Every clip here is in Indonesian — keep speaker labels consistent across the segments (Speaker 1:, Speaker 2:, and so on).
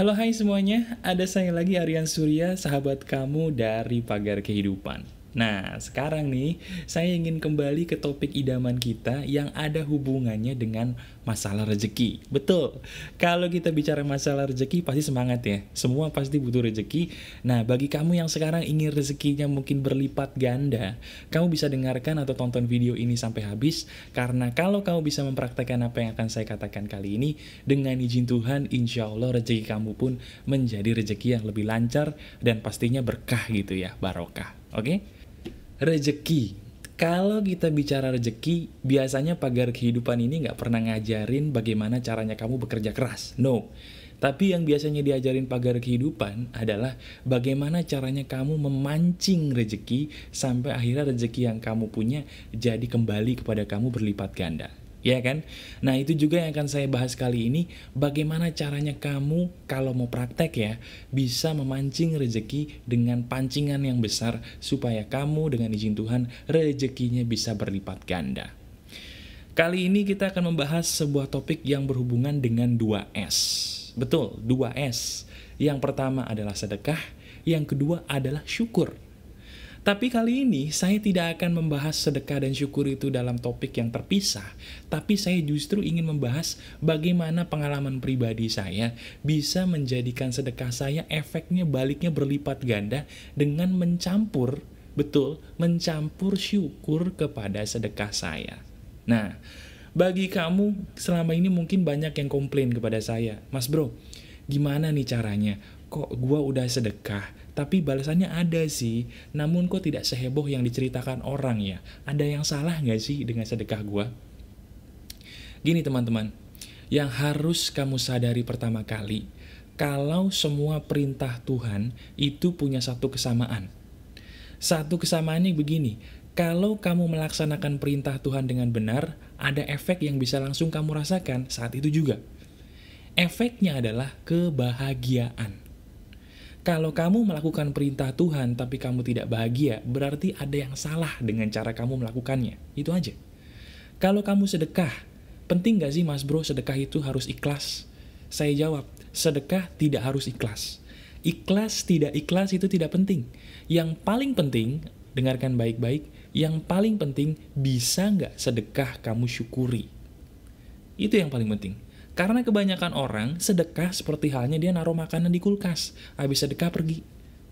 Speaker 1: Halo hai semuanya, ada saya lagi Aryan Surya, sahabat kamu dari Pagar Kehidupan. Nah, sekarang nih, saya ingin kembali ke topik idaman kita yang ada hubungannya dengan masalah rezeki. Betul, kalau kita bicara masalah rezeki pasti semangat ya, semua pasti butuh rezeki. Nah, bagi kamu yang sekarang ingin rezekinya mungkin berlipat ganda, kamu bisa dengarkan atau tonton video ini sampai habis, karena kalau kamu bisa mempraktekkan apa yang akan saya katakan kali ini, dengan izin Tuhan, insya Allah rezeki kamu pun menjadi rezeki yang lebih lancar dan pastinya berkah gitu ya, barokah. Oke? Rezeki. Kalau kita bicara rezeki, biasanya Pagar Kehidupan ini nggak pernah ngajarin bagaimana caranya kamu bekerja keras. No. Tapi yang biasanya diajarin Pagar Kehidupan adalah bagaimana caranya kamu memancing rezeki sampai akhirnya rezeki yang kamu punya jadi kembali kepada kamu berlipat ganda. Ya kan? Nah itu juga yang akan saya bahas kali ini, bagaimana caranya kamu kalau mau praktek ya, bisa memancing rezeki dengan pancingan yang besar, supaya kamu dengan izin Tuhan, rezekinya bisa berlipat ganda. Kali ini kita akan membahas sebuah topik yang berhubungan dengan 2S. Betul, 2S. Yang pertama adalah sedekah, yang kedua adalah syukur. Tapi kali ini saya tidak akan membahas sedekah dan syukur itu dalam topik yang terpisah, tapi saya justru ingin membahas bagaimana pengalaman pribadi saya bisa menjadikan sedekah saya efeknya baliknya berlipat ganda dengan mencampur, betul, mencampur syukur kepada sedekah saya. Nah, bagi kamu selama ini mungkin banyak yang komplain kepada saya, Mas bro, gimana nih caranya? Kok gua udah sedekah, tapi balasannya ada sih, namun kok tidak seheboh yang diceritakan orang ya? Ada yang salah nggak sih dengan sedekah gua? Gini teman-teman, yang harus kamu sadari pertama kali, kalau semua perintah Tuhan itu punya satu kesamaan. Satu kesamaannya begini, kalau kamu melaksanakan perintah Tuhan dengan benar, ada efek yang bisa langsung kamu rasakan saat itu juga. Efeknya adalah kebahagiaan. Kalau kamu melakukan perintah Tuhan tapi kamu tidak bahagia, berarti ada yang salah dengan cara kamu melakukannya. Itu aja. Kalau kamu sedekah, penting gak sih mas bro sedekah itu harus ikhlas? Saya jawab, sedekah tidak harus ikhlas. Ikhlas tidak ikhlas itu tidak penting. Yang paling penting, dengarkan baik-baik, yang paling penting bisa gak sedekah kamu syukuri. Itu yang paling penting. Karena kebanyakan orang sedekah seperti halnya dia naruh makanan di kulkas, habis sedekah pergi.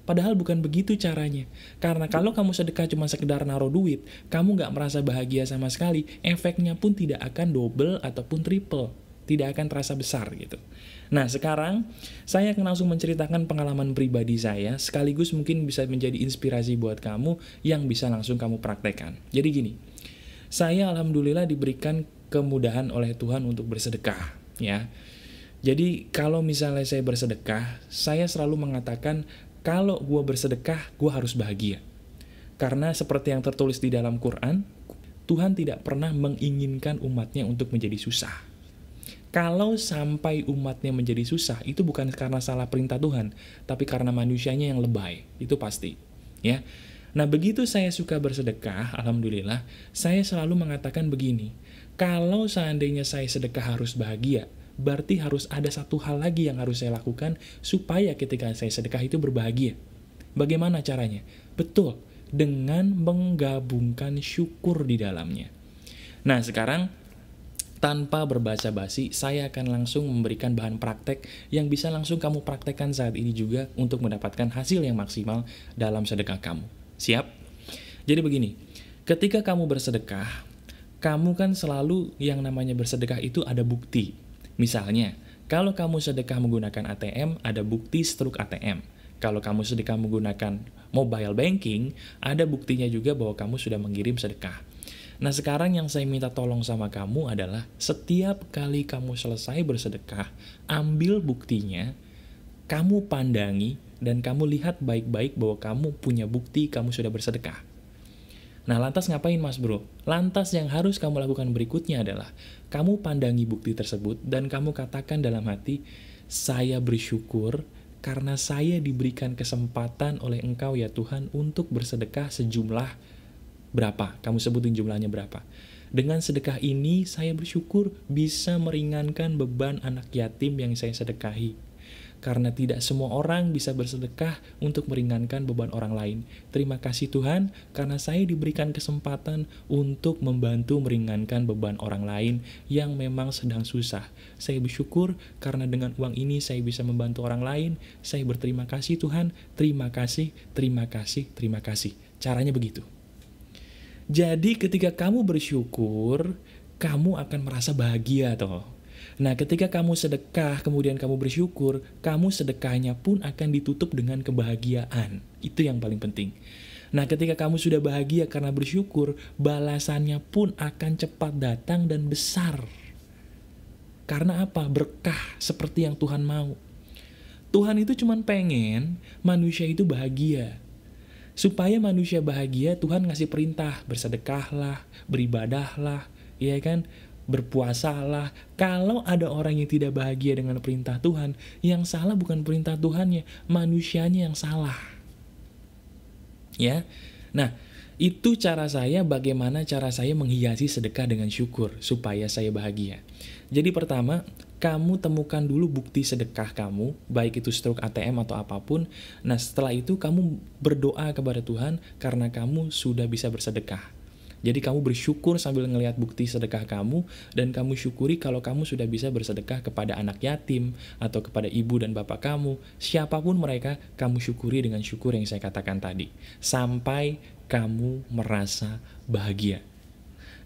Speaker 1: Padahal bukan begitu caranya. Karena kalau kamu sedekah cuma sekedar naruh duit, kamu nggak merasa bahagia sama sekali, efeknya pun tidak akan double ataupun triple. Tidak akan terasa besar gitu. Nah sekarang, saya akan langsung menceritakan pengalaman pribadi saya, sekaligus mungkin bisa menjadi inspirasi buat kamu yang bisa langsung kamu praktekkan. Jadi gini, saya alhamdulillah diberikan kemudahan oleh Tuhan untuk bersedekah. Ya, jadi kalau misalnya saya bersedekah, saya selalu mengatakan kalau gue bersedekah, gue harus bahagia. Karena seperti yang tertulis di dalam Quran, Tuhan tidak pernah menginginkan umatnya untuk menjadi susah. Kalau sampai umatnya menjadi susah, itu bukan karena salah perintah Tuhan, tapi karena manusianya yang lebay, itu pasti. Ya, nah begitu saya suka bersedekah, alhamdulillah, saya selalu mengatakan begini, kalau seandainya saya sedekah harus bahagia, berarti harus ada satu hal lagi yang harus saya lakukan supaya ketika saya sedekah itu berbahagia. Bagaimana caranya? Betul, dengan menggabungkan syukur di dalamnya. Nah sekarang, tanpa berbasa-basi, saya akan langsung memberikan bahan praktek yang bisa langsung kamu praktekkan saat ini juga untuk mendapatkan hasil yang maksimal dalam sedekah kamu. Siap? Jadi begini, ketika kamu bersedekah, kamu kan selalu yang namanya bersedekah itu ada bukti. Misalnya, kalau kamu sedekah menggunakan ATM, ada bukti struk ATM. Kalau kamu sedekah menggunakan mobile banking, ada buktinya juga bahwa kamu sudah mengirim sedekah. Nah sekarang yang saya minta tolong sama kamu adalah setiap kali kamu selesai bersedekah, ambil buktinya, kamu pandangi, dan kamu lihat baik-baik bahwa kamu punya bukti kamu sudah bersedekah. Nah lantas ngapain mas bro? Lantas yang harus kamu lakukan berikutnya adalah kamu pandangi bukti tersebut dan kamu katakan dalam hati, saya bersyukur karena saya diberikan kesempatan oleh Engkau ya Tuhan untuk bersedekah sejumlah berapa? Kamu sebutin jumlahnya berapa? Dengan sedekah ini saya bersyukur bisa meringankan beban anak yatim yang saya sedekahi. karena tidak semua orang bisa bersedekah untuk meringankan beban orang lain. Terima kasih Tuhan, karena saya diberikan kesempatan untuk membantu meringankan beban orang lain yang memang sedang susah. Saya bersyukur karena dengan uang ini saya bisa membantu orang lain. Saya berterima kasih Tuhan, terima kasih, terima kasih, terima kasih. Caranya begitu. Jadi ketika kamu bersyukur, kamu akan merasa bahagia toh. Nah, ketika kamu sedekah, kemudian kamu bersyukur, kamu sedekahnya pun akan ditutup dengan kebahagiaan. Itu yang paling penting. Nah, ketika kamu sudah bahagia karena bersyukur, balasannya pun akan cepat datang dan besar. Karena apa? Berkah seperti yang Tuhan mau. Tuhan itu cuma pengen manusia itu bahagia. Supaya manusia bahagia, Tuhan ngasih perintah, bersedekahlah, beribadahlah, ya kan? Berpuasalah. Kalau ada orang yang tidak bahagia dengan perintah Tuhan, yang salah bukan perintah Tuhannya, manusianya yang salah. Ya. Nah, itu cara saya, bagaimana cara saya menghiasi sedekah dengan syukur supaya saya bahagia. Jadi pertama, kamu temukan dulu bukti sedekah kamu, baik itu stroke ATM atau apapun. Nah, setelah itu kamu berdoa kepada Tuhan karena kamu sudah bisa bersedekah. Jadi kamu bersyukur sambil ngelihat bukti sedekah kamu, dan kamu syukuri kalau kamu sudah bisa bersedekah kepada anak yatim, atau kepada ibu dan bapak kamu, siapapun mereka, kamu syukuri dengan syukur yang saya katakan tadi. Sampai kamu merasa bahagia.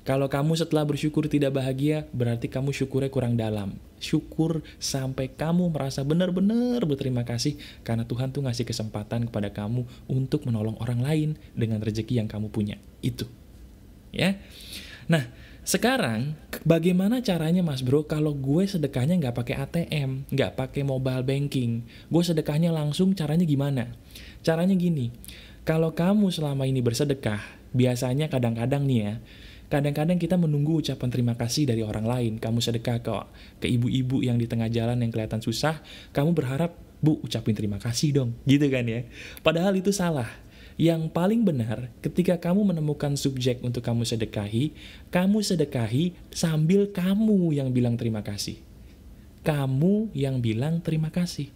Speaker 1: Kalau kamu setelah bersyukur tidak bahagia, berarti kamu syukurnya kurang dalam. Syukur sampai kamu merasa benar-benar berterima kasih, karena Tuhan tuh ngasih kesempatan kepada kamu untuk menolong orang lain dengan rezeki yang kamu punya. Itu. Ya, nah sekarang bagaimana caranya Mas Bro kalau gue sedekahnya nggak pakai ATM, nggak pakai mobile banking, gue sedekahnya langsung, caranya gimana? Caranya gini, kalau kamu selama ini bersedekah, biasanya kadang-kadang nih ya, kadang-kadang kita menunggu ucapan terima kasih dari orang lain. Kamu sedekah ke ibu-ibu yang di tengah jalan yang kelihatan susah, kamu berharap, Bu, ucapin terima kasih dong, gitu kan ya. Padahal itu salah. Yang paling benar, ketika kamu menemukan subjek untuk kamu sedekahi sambil kamu yang bilang terima kasih. Kamu yang bilang terima kasih.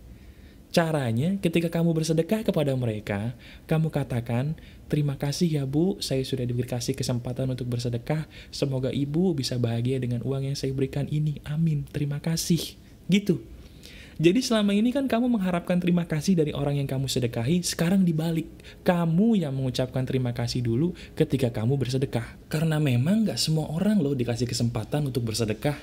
Speaker 1: Caranya, ketika kamu bersedekah kepada mereka, kamu katakan, terima kasih ya Bu, saya sudah dikasih kesempatan untuk bersedekah, semoga Ibu bisa bahagia dengan uang yang saya berikan ini, amin, terima kasih. Gitu. Jadi selama ini kan kamu mengharapkan terima kasih dari orang yang kamu sedekahi, sekarang dibalik. Kamu yang mengucapkan terima kasih dulu ketika kamu bersedekah. Karena memang gak semua orang loh dikasih kesempatan untuk bersedekah.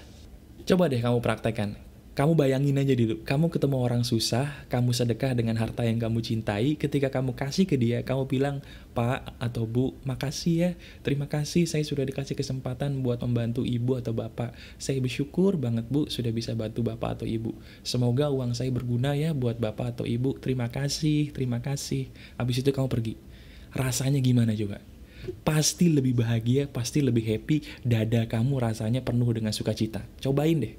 Speaker 1: Coba deh kamu praktekkan. Kamu bayangin aja dulu, kamu ketemu orang susah, kamu sedekah dengan harta yang kamu cintai, ketika kamu kasih ke dia, kamu bilang, Pak atau Bu, makasih ya, terima kasih saya sudah dikasih kesempatan buat membantu ibu atau bapak. Saya bersyukur banget Bu, sudah bisa bantu bapak atau ibu. Semoga uang saya berguna ya buat bapak atau ibu, terima kasih, terima kasih. Habis itu kamu pergi. Rasanya gimana juga? Pasti lebih bahagia, pasti lebih happy, dada kamu rasanya penuh dengan sukacita. Cobain deh.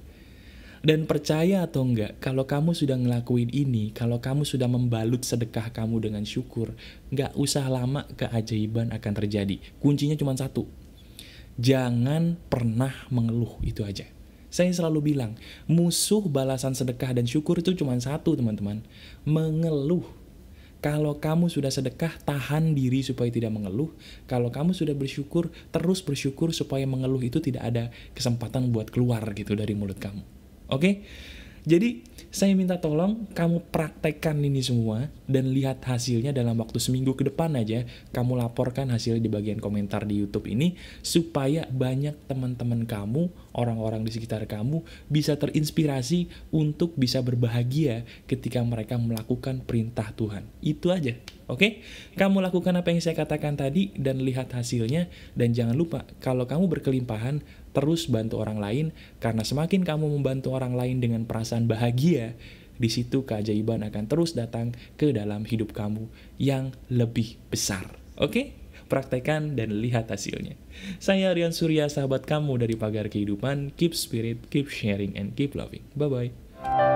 Speaker 1: Dan percaya atau enggak, kalau kamu sudah ngelakuin ini, kalau kamu sudah membalut sedekah kamu dengan syukur, enggak usah lama keajaiban akan terjadi. Kuncinya cuma satu. Jangan pernah mengeluh, itu aja. Saya selalu bilang, musuh balasan sedekah dan syukur itu cuma satu, teman-teman. Mengeluh. Kalau kamu sudah sedekah, tahan diri supaya tidak mengeluh. Kalau kamu sudah bersyukur, terus bersyukur supaya mengeluh itu tidak ada kesempatan buat keluar gitu dari mulut kamu. Oke? Jadi, saya minta tolong kamu praktekkan ini semua dan lihat hasilnya dalam waktu seminggu ke depan aja. Kamu laporkan hasil di bagian komentar di YouTube ini supaya banyak teman-teman kamu, orang-orang di sekitar kamu bisa terinspirasi untuk bisa berbahagia ketika mereka melakukan perintah Tuhan. Itu aja. Oke? Kamu lakukan apa yang saya katakan tadi dan lihat hasilnya, dan jangan lupa kalau kamu berkelimpahan, terus bantu orang lain, karena semakin kamu membantu orang lain dengan perasaan bahagia, di situ keajaiban akan terus datang ke dalam hidup kamu yang lebih besar. Oke? Praktekan dan lihat hasilnya. Saya Rian Surya, sahabat kamu dari Pagar Kehidupan. Keep spirit, keep sharing, and keep loving. Bye-bye.